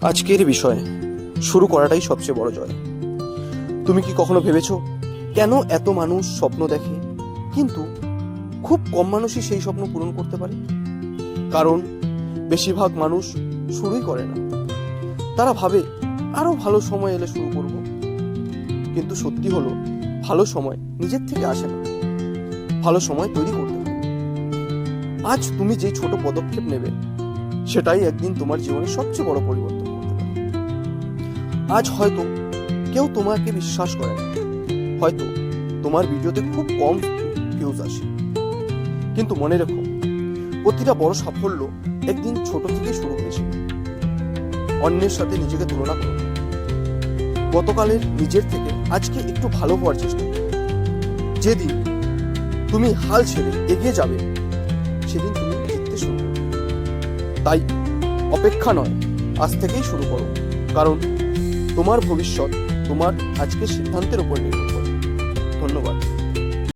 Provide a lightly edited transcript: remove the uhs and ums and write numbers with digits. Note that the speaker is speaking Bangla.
আজকের বিষয় শুরু করাটাই সবচেয়ে বড় জয়। তুমি কি কখনো ভেবেছো কেন এত মানুষ স্বপ্ন দেখে কিন্তু খুব কম মানুষই সেই স্বপ্ন পূরণ করতে পারে? কারণ বেশিরভাগ মানুষ শুরুই করে না। তারা ভাবে আরো ভালো সময় এলে শুরু করব, কিন্তু সত্যি হলো ভালো সময় নিজের থেকে আসে না, ভালো সময় তৈরি করতে হয়। আজ তুমি যে ছোট পদক্ষেপ নেবে সেটাই একদিন তোমার জীবনে সবচেয়ে বড় পরিবর্তন করতে পারে। আজ হয়তো কেউ তোমাকে বিশ্বাস করে না, হয়তো তোমার ভিডিওতে খুব কম ভিউজ আসে, কিন্তু মনে রেখো প্রতিটা বড় সাফল্য একদিন ছোট থেকে শুরু হয়েছিল। অন্যের সাথে নিজেকে তুলনা করো, গতকালের নিজের থেকে আজকে একটু ভালো হওয়ার চেষ্টা করো। যেদিন তুমি হাল ছেড়ে এগিয়ে যাবে সেদিন তুমি জিততে শুরু করবে। তাই অপেক্ষা নয়, আজ থেকেই শুরু করো, কারণ তোমার ভবিষ্যৎ তোমার আজকের সিদ্ধান্তের উপর নির্ভর করে। ধন্যবাদ।